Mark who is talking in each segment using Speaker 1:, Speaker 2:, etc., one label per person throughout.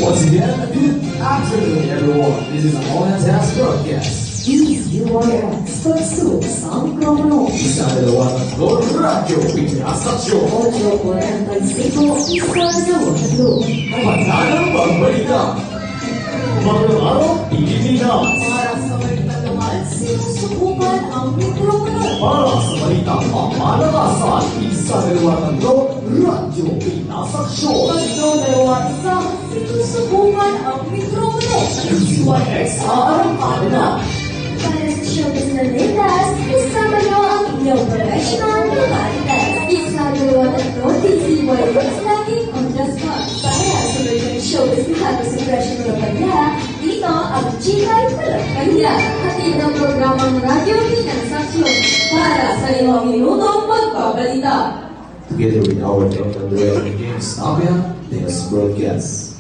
Speaker 1: Once again, good afternoon, everyone. This is an all-hands broadcast.
Speaker 2: DZYX Pagsuot sa mikropono.
Speaker 1: Isa dalawa tatlo, radyo, pinasasyon.
Speaker 2: Audio 45, isa dalawa tatlo.
Speaker 1: Pantanang pagbalita. Mga araw, Pilipinas.
Speaker 2: Para sa balita naman, sinusubukan ang mikropono.
Speaker 1: Para sa balita pamalakasan, isa dalawa tatlo, radyo, pinasasyon.
Speaker 2: Tatlo dalawa isa, sinusubukan ang mikropono.
Speaker 1: DZYX aarangkada na.
Speaker 2: Para sa showbiz na litas, isama niyo ang inyong professional na marites. Isa dalawa tatlo, DZYX laging on the spot. Para sa balita showbiz na halos impression ng pagya, dito ang Chikay Palagkaya. Hatid ng programang radyo Pinansaksyon para sa 5 minutong pagbabalita.
Speaker 1: Together with our technical director James Navia, this broadcast.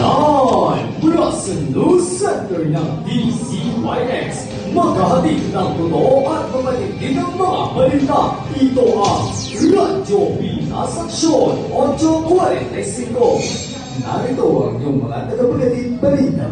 Speaker 1: Live mula sa news center ng DZYX, maghahatid ng totoo at mapatindi ng mga balita. Ito ang Radyo Pinasaksyon 845. Narito ang iyong mga tagapagatid balita.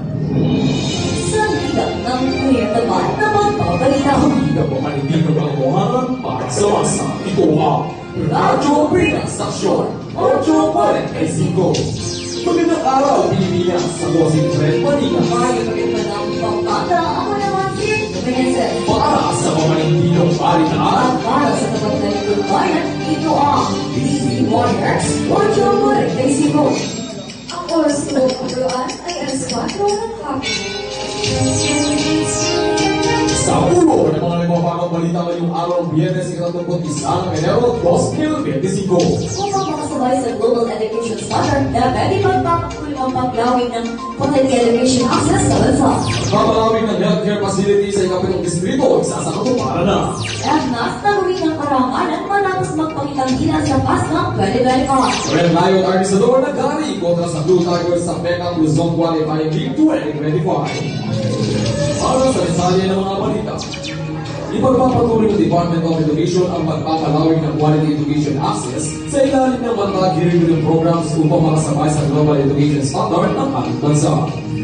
Speaker 2: Sa ligang ng kuyataman na magbabalita.
Speaker 1: Hindi po kanindigan ang buhangan para sa masa. Ito ang Radyo Pinasaksyon 845. Magandang araw, Pilipinas. Ako si Fred Manila.
Speaker 2: Mayroon pa ng pangkata. Ako naman si Vincent.
Speaker 1: Para sa pamanindigang balita.
Speaker 2: At para sa tapat na itong bayan, ito ang DZYX 845. Ang oras ko pagluan ay alas 4 ng hapon.
Speaker 1: Sa ulo ng mga nagpapakang balita ngayong araw ng Biyernes, 31 ng Enero 2025.
Speaker 2: Upang makasabay sa Global Education Standard na pwede magpapatuloy ang paglawig ng quality education access sa bansa.
Speaker 1: Papalawin ng healthcare facility sa ikapitong distrito, isa sa katuparan na.
Speaker 2: At mas naluwin ng karangalan matapos magpakitang gilas sa PASMA 2025.
Speaker 1: Red Lion Artisador nagari kontra sa Blue Tigers sa Pekang Luzon Qualifying League 2025. Para sa detalye ng mga balita, ipagpapatuloy ng Department of Education ang pagpapalawig ng quality education access sa ilalim ng mga curriculum programs upang makasabay sa global education standard ng ating bansa.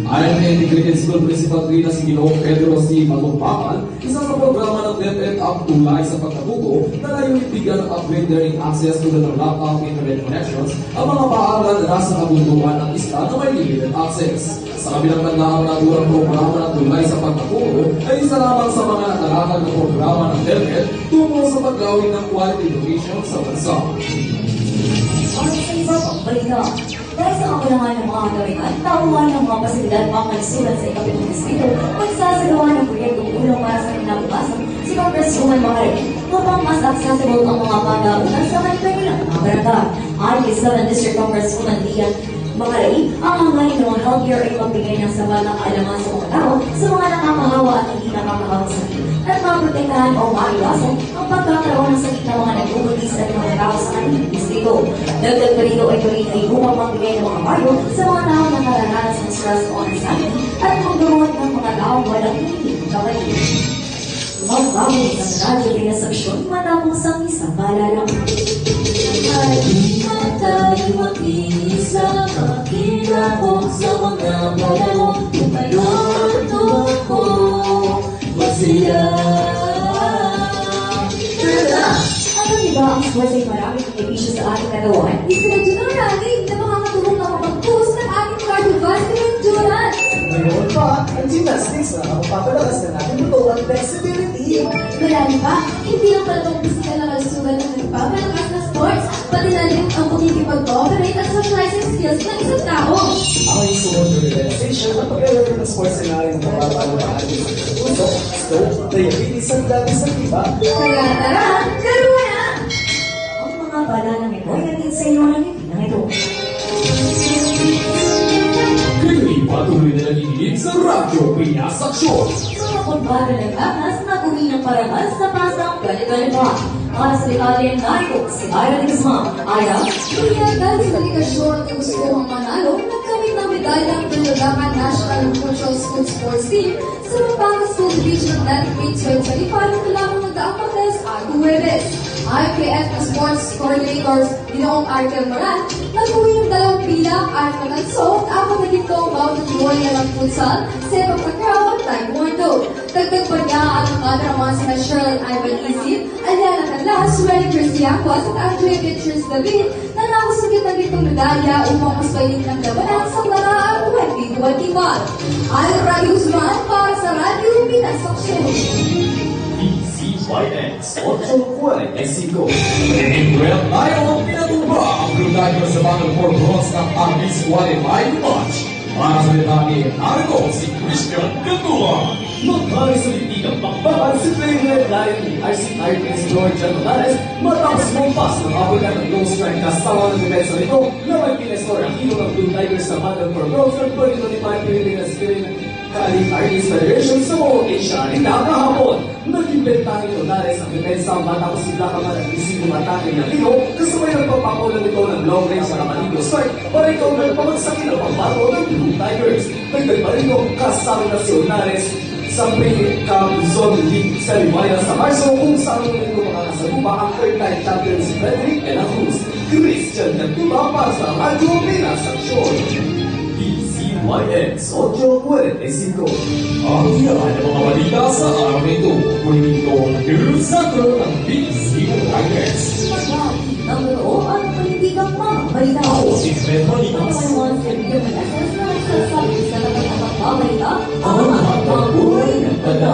Speaker 1: Ayon kay Integrated School Principal 3 na si Ginoong Pedro C. Matungpapan, isa sa programa ng DepEd ang tulay sa pagkatuto na layunin bigyan ng upgrade learning access tulad ng laptop internet connections ang mga paaralan na nasa kabundukan ng isla na may limited access. Sa kabilang banda ang naturang programa ng tulay sa pagkatuto ay isa lamang sa mga nakalakad na programa ng DepEd tungo sa paglawig ng quality education sa bansa.
Speaker 2: Para sa iba pang balita, dahil sa kakulangan ng mga gawin tauhan ng mga pasilidad mga kalisulat sa ikapitong distrito, magsasagawa ng proyektong ulong para sa kinabukasan si Congresswoman Maharlika upang mas accessible ang mga pagdaunan sa kanilang mga barangay. Ayon kay 7th District Congresswoman Lian Macaray, ang hanggain ng healthcare ay magbigay ng sapat na kaalaman sa mga tao sa mga nakakahawa at hindi nakakahawang sakit at maprotektahan o maiwasan ang pagkakaroon ng sakit ng mga nagbubuntis at mga tao sa kanilang distrito. Dagdag pa rito ay tuloy ay upang magbigay ng mga payo sa mga tao na nararanas ng stress o anxiety at maggamot ng mga tao walang hindi kapalit. Magbago sa radyo pinasaksyon matapos ang isang paalala. Ay di na tayo mag-iisa, makilapok sa mga balalo, tumaluto ko, masaya. Tara! Alam niyo ba ang sports ay maraming benepisyo sa ating katawan? Isa na dyan ang ranging na makakatulong na kapag-boost ng ating cardiovascular endurance.
Speaker 3: Ngayon pa, ang gymnastics na magpapalakas ng ating buto at flexibility.
Speaker 2: Marami pa, hindi lang pala itong physical na kalusugan ng nagpapalakas na sports, pati na rin ang pagkikipag-cooperate at socializing skills ng isang tao.
Speaker 3: Ako yung sumunod ng relaxation at pag-alala ng sports na narin ng mapapalo ng ating puso, stroke, diabetes at dami sa iba.
Speaker 2: Kaya tara, laro na! Ang mga bala ng ito ay natin sa inyo ng ng ito.
Speaker 1: Kini patuloy na nagiginig sa Radyo Pinasaksyon.
Speaker 2: Mga kumpara ng akas na uwi ng parangal sa pasang 2025. Para sa detalye narito, si Ira de Guzman. Ira,
Speaker 4: Kaya dahil sa ligasyon at gusto mong manalo, nagkamit namin medalya ang Tulugakan National Cultural School Sports Team sa Pampanga School Division Athletic Meet 2025 na lamang nagdaang Martes at Huwebes. IPF na sports coordinators Ginoong Arkel Moran, nag-uwi ng 2 bilang Arkel Also at 4 na gintong bawat nagluwalya ng futsal, sepak takraw at taekwondo. Dagdag pa niya ang mga drama sina Cheryl Ivan Isip, Aliana Canlas, Wendy Cristiacos at Andrea Beatrice David na nakusugit ng gintong medalya upang mas pailin ng labanan sa Lara 2021. Ayon Radyo Guzman para sa Radyo Pinas Aksyon.
Speaker 3: DCYX 845.
Speaker 1: Well, tayo ang pinatuba ang Blue Tigers sa Battle for Bronze ng Armies Qualified Match. Para sa detalye, narito si Christian Gatula.
Speaker 3: Magkari sa litigang pakbakan si Playhead dahil ni RCI President John Morales matapos mumpas ng abulan ng low strike kasama ng depensa nito na may pinestore ang hilo ng Blue Tigers sa Battle for Bronze ng 2025 Philippines Kali Armies Federation sa buong Asia rin kahapon. Nag-inventa ni Morales ang depensa matapos sila ka man ang isipong atake ng hilo kasabay ng pagpapakulan nito ng long range sa Ramanito strike para ikaw na pamagsakit ang pagbato ng Blue Tigers. Nagdag pa rin yung kasama na si Morales sa Pre-Cup Zone League sa Limaya sa Marso kung saan nito makakasalupa ang third-time champion si Frederick de la Cruz. Christian Gatula para sa Radyo Pinas Aksyon. DCYX 845.
Speaker 1: Ang yan ang mga balita sa araw nito. Kunin ito ang Girl Soccer ng DCYX.
Speaker 2: Magkakit ng totoo at panindigang mga balita.
Speaker 1: Ako si Fred Malina